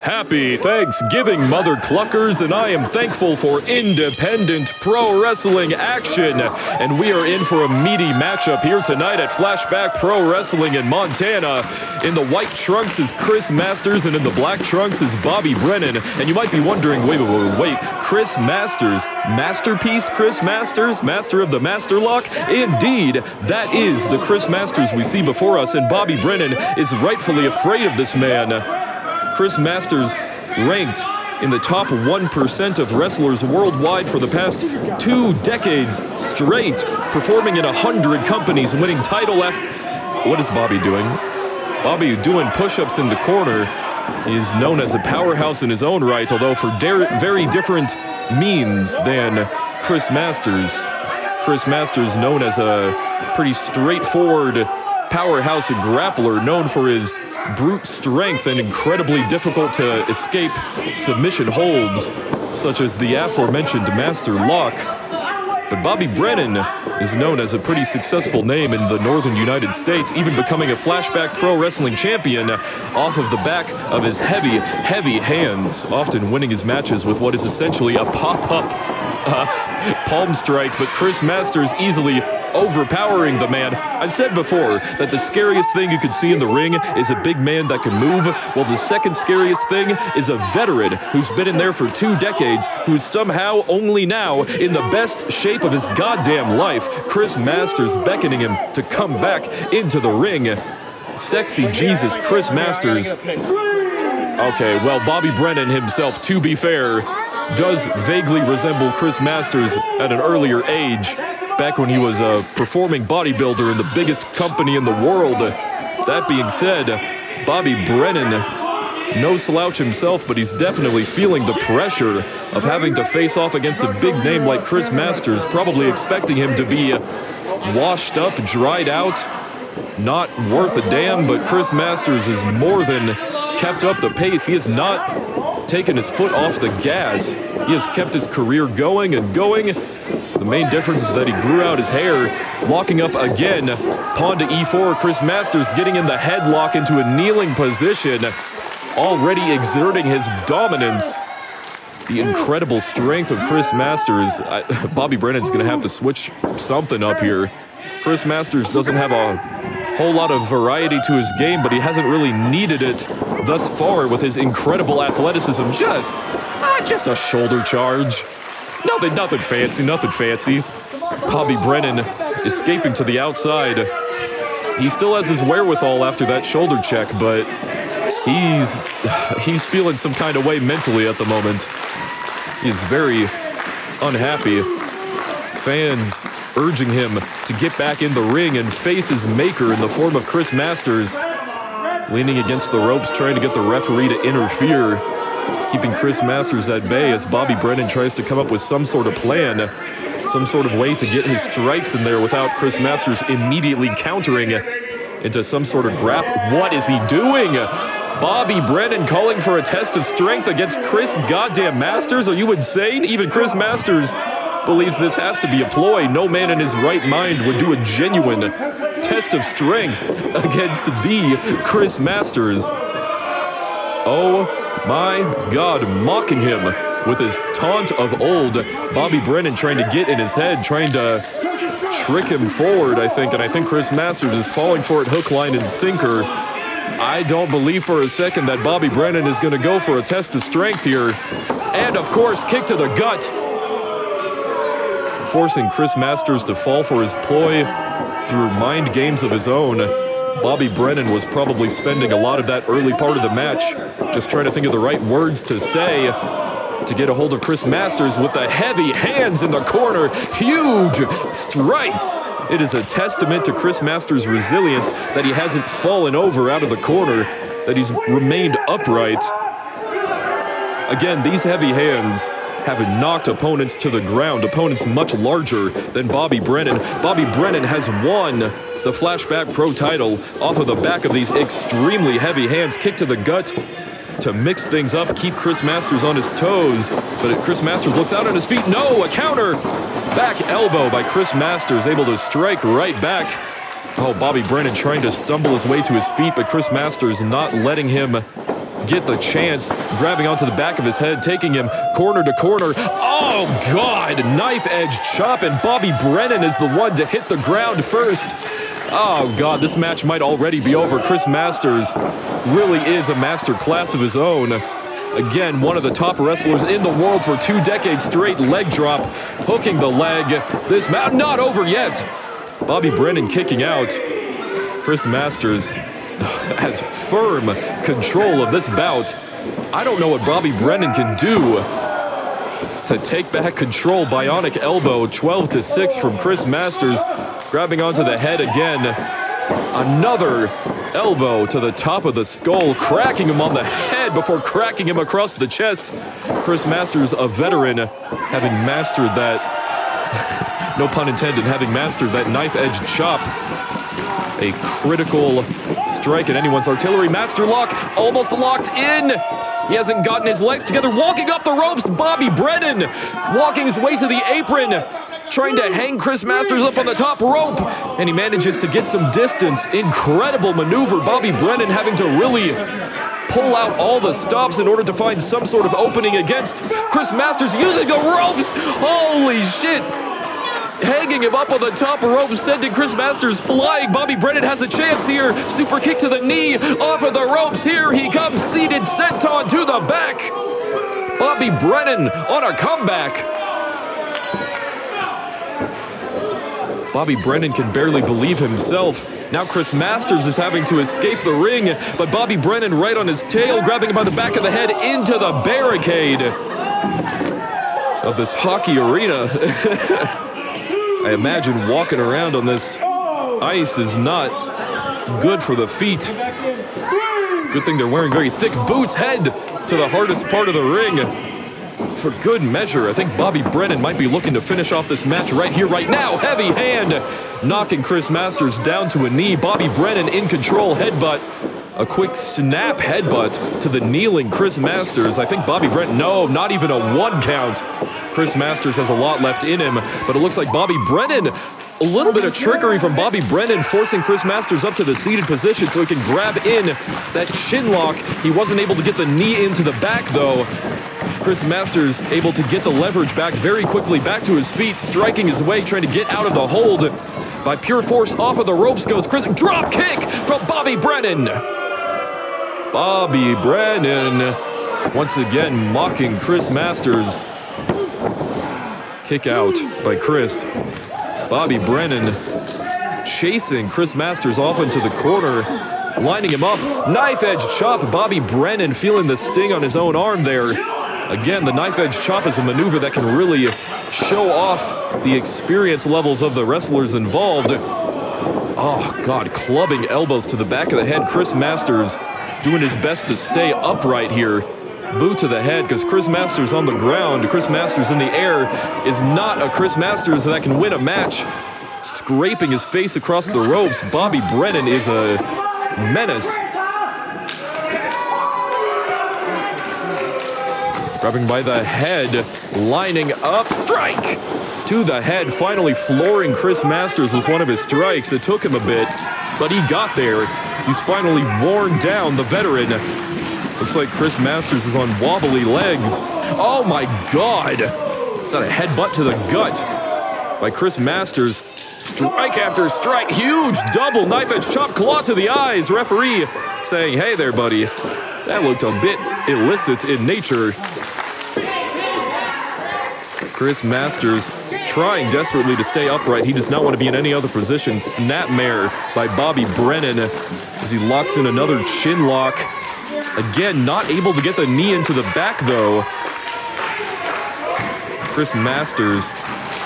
Happy Thanksgiving, Mother Cluckers, and I am thankful for independent pro wrestling action. And we are in for a meaty matchup here tonight at Flashback Pro Wrestling in Montana. In the white trunks is Chris Masters, and in the black trunks is Bobby Brennan. And you might be wondering, wait, Chris Masters, Masterpiece Chris Masters, Master of the Master Lock? Indeed, that is the Chris Masters we see before us, and Bobby Brennan is rightfully afraid of this man. Chris Masters ranked in the top 1% of wrestlers worldwide for the past 2 decades straight, performing in 100 companies, winning title after... What is Bobby doing? Bobby doing push-ups in the corner. He is known as a powerhouse in his own right, although for very different means than Chris Masters. Chris Masters known as a pretty straightforward powerhouse grappler, known for his brute strength and incredibly difficult to escape submission holds, such as the aforementioned Master Lock. But Bobby Brennan is known as a pretty successful name in the northern United States, even becoming a Flashback Pro Wrestling champion off of the back of his heavy hands, often winning his matches with what is essentially a pop-up palm strike, but Chris Masters easily overpowering the man. I've said before that the scariest thing you could see in the ring is a big man that can move, while the second scariest thing is a veteran who's been in there for 2 decades, who's somehow only now in the best shape of his goddamn life. Chris Masters beckoning him to come back into the ring. Sexy Jesus Chris Masters. Okay, well, Bobby Brennan himself, to be fair, does vaguely resemble Chris Masters at an earlier age, back when he was a performing bodybuilder in the biggest company in the world. That being said, Bobby Brennan, no slouch himself, but he's definitely feeling the pressure of having to face off against a big name like Chris Masters, probably expecting him to be washed up, dried out, not worth a damn, but Chris Masters has more than kept up the pace. He has not taken his foot off the gas. He has kept his career going and going. The main difference is that he grew out his hair, locking up again. Pawn to E4, Chris Masters getting in the headlock into a kneeling position, already exerting his dominance. The incredible strength of Chris Masters. Bobby Brennan's going to have to switch something up here. Chris Masters doesn't have a whole lot of variety to his game, but he hasn't really needed it thus far with his incredible athleticism. Just a shoulder charge. Nothing fancy. Bobby Brennan escaping to the outside. He still has his wherewithal after that shoulder check, but he's feeling some kind of way mentally at the moment. He's very unhappy. Fans urging him to get back in the ring and face his maker in the form of Chris Masters. Leaning against the ropes, trying to get the referee to interfere, keeping Chris Masters at bay as Bobby Brennan tries to come up with some sort of plan, some sort of way to get his strikes in there without Chris Masters immediately countering into some sort of grab. What is he doing? Bobby Brennan calling for a test of strength against Chris goddamn Masters? Are you insane? Even Chris Masters believes this has to be a ploy. No man in his right mind would do a genuine test of strength against the Chris Masters. Oh my God, mocking him with his taunt of old. Bobby Brennan trying to get in his head, trying to trick him forward, I think, and I think Chris Masters is falling for it hook, line, and sinker. I don't believe for a second that Bobby Brennan is going to go for a test of strength here. And, of course, kick to the gut, forcing Chris Masters to fall for his ploy through mind games of his own. Bobby Brennan was probably spending a lot of that early part of the match just trying to think of the right words to say to get a hold of Chris Masters with the heavy hands in the corner. Huge strikes. It is a testament to Chris Masters' resilience that he hasn't fallen over out of the corner, that he's remained upright. Again, these heavy hands have knocked opponents to the ground, opponents much larger than Bobby Brennan. Bobby Brennan has won the Flashback Pro title off of the back of these extremely heavy hands. Kick to the gut to mix things up, keep Chris Masters on his toes. But Chris Masters looks out on his feet. No, a counter! Back elbow by Chris Masters, able to strike right back. Oh, Bobby Brennan trying to stumble his way to his feet, but Chris Masters not letting him get the chance, grabbing onto the back of his head, taking him corner to corner. Oh, God! Knife edge chop, and Bobby Brennan is the one to hit the ground first. Oh, God, this match might already be over. Chris Masters really is a master class of his own. Again, one of the top wrestlers in the world for 2 decades straight. Leg drop, hooking the leg. This match not over yet. Bobby Brennan kicking out. Chris Masters has firm control of this bout. I don't know what Bobby Brennan can do to take back control. Bionic elbow, 12-6 from Chris Masters. Grabbing onto the head again. Another elbow to the top of the skull, cracking him on the head before cracking him across the chest. Chris Masters, a veteran, having mastered that, no pun intended, having mastered that knife edge chop. A critical strike at anyone's artillery. Master lock, almost locked in. He hasn't gotten his legs together. Walking up the ropes, Bobby Brennan walking his way to the apron, trying to hang Chris Masters up on the top rope, and he manages to get some distance. Incredible maneuver. Bobby Brennan having to really pull out all the stops in order to find some sort of opening against Chris Masters using the ropes. Holy shit. Hanging him up on the top rope, sending Chris Masters flying. Bobby Brennan has a chance here. Super kick to the knee, off of the ropes. Here he comes, seated, senton to the back. Bobby Brennan on a comeback. Bobby Brennan can barely believe himself. Now Chris Masters is having to escape the ring, but Bobby Brennan right on his tail, grabbing him by the back of the head into the barricade of this hockey arena. I imagine walking around on this ice is not good for the feet. Good thing they're wearing very thick boots. Head to the hardest part of the ring. For good measure, I think Bobby Brennan might be looking to finish off this match right here, right now. Heavy hand, knocking Chris Masters down to a knee. Bobby Brennan in control, headbutt. A quick snap headbutt to the kneeling Chris Masters. I think Bobby Brennan, no, not even a 1 count. Chris Masters has a lot left in him, but it looks like Bobby Brennan, a little bit of trickery from Bobby Brennan, forcing Chris Masters up to the seated position so he can grab in that chin lock. He wasn't able to get the knee into the back, though. Chris Masters able to get the leverage back very quickly, back to his feet, striking his way, trying to get out of the hold. By pure force, off of the ropes goes Chris. Drop kick from Bobby Brennan. Bobby Brennan once again mocking Chris Masters. Kick out by Chris. Bobby Brennan chasing Chris Masters off into the corner, lining him up. Knife edge chop. Bobby Brennan feeling the sting on his own arm there. Again, the knife edge chop is a maneuver that can really show off the experience levels of the wrestlers involved. Oh, God, clubbing elbows to the back of the head. Chris Masters doing his best to stay upright here. Boot to the head because Chris Masters on the ground. Chris Masters in the air is not a Chris Masters that can win a match. Scraping his face across the ropes. Bobby Brennan is a menace. Grabbing by the head, lining up, strike to the head, finally flooring Chris Masters with one of his strikes. It took him a bit, but he got there. He's finally worn down, the veteran. Looks like Chris Masters is on wobbly legs. Oh my God! Is that a headbutt to the gut by Chris Masters? Strike after strike, huge double knife edge chop, claw to the eyes. Referee saying, hey there, buddy. That looked a bit illicit in nature. Chris Masters trying desperately to stay upright. He does not want to be in any other position. Snapmare by Bobby Brennan as he locks in another chin lock. Again, not able to get the knee into the back, though. Chris Masters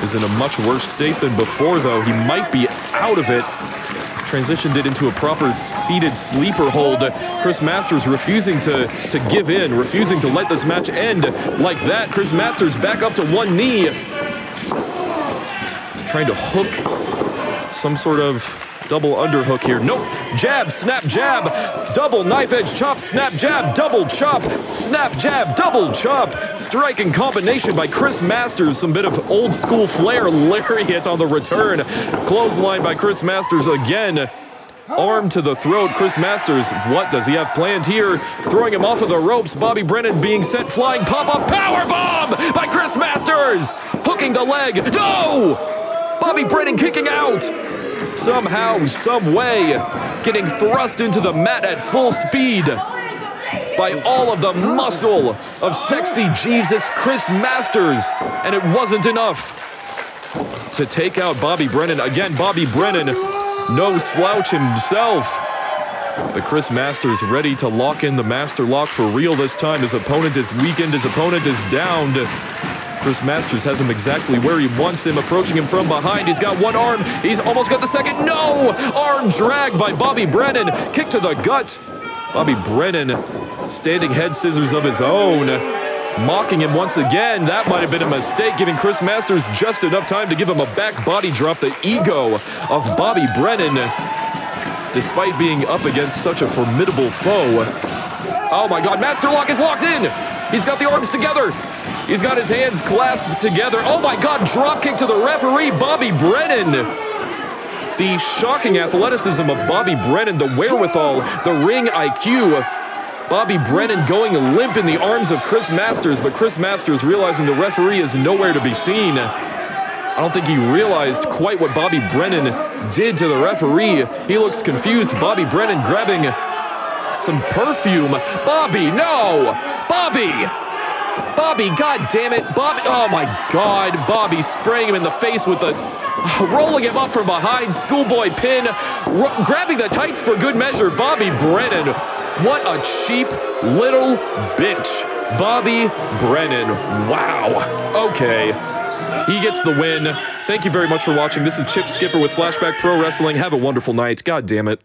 is in a much worse state than before, though. He might be out of it. He's transitioned it into a proper seated sleeper hold. Chris Masters refusing to give in, refusing to let this match end like that. Chris Masters back up to one knee. He's trying to hook some sort of double underhook here. Nope. Jab, snap, jab. Double knife edge chop, snap, jab, double chop, snap, jab, double chop. Striking combination by Chris Masters. Some bit of old school flair lariat on the return. Clothesline by Chris Masters again. Arm to the throat, Chris Masters. What does he have planned here? Throwing him off of the ropes. Bobby Brennan being sent flying. Pop-up powerbomb by Chris Masters. Hooking the leg. No! Bobby Brennan kicking out. Somehow, some way, getting thrust into the mat at full speed by all of the muscle of sexy Jesus Chris Masters. And it wasn't enough to take out Bobby Brennan. Again, Bobby Brennan, no slouch himself. But Chris Masters ready to lock in the master lock for real this time. His opponent is weakened, his opponent is downed. Chris Masters has him exactly where he wants him, approaching him from behind. He's got one arm, he's almost got the second. No! Arm dragged by Bobby Brennan, kick to the gut. Bobby Brennan, standing head scissors of his own. Mocking him once again. That might have been a mistake, giving Chris Masters just enough time to give him a back body drop. The ego of Bobby Brennan, despite being up against such a formidable foe. Oh my God, Master Lock is locked in. He's got the arms together. He's got his hands clasped together. Oh my God, drop kick to the referee, Bobby Brennan. The shocking athleticism of Bobby Brennan, the wherewithal, the ring IQ. Bobby Brennan going limp in the arms of Chris Masters, but Chris Masters realizing the referee is nowhere to be seen. I don't think he realized quite what Bobby Brennan did to the referee. He looks confused. Bobby Brennan grabbing some perfume. Bobby, no! Bobby, God damn it. Bobby, oh my God. Bobby spraying him in the face with the, rolling him up from behind, schoolboy pin, grabbing the tights for good measure. Bobby Brennan. What a cheap little bitch. Bobby Brennan. Wow. Okay. He gets the win. Thank you very much for watching. This is Chip Skipper with Flashback Pro Wrestling. Have a wonderful night. God damn it.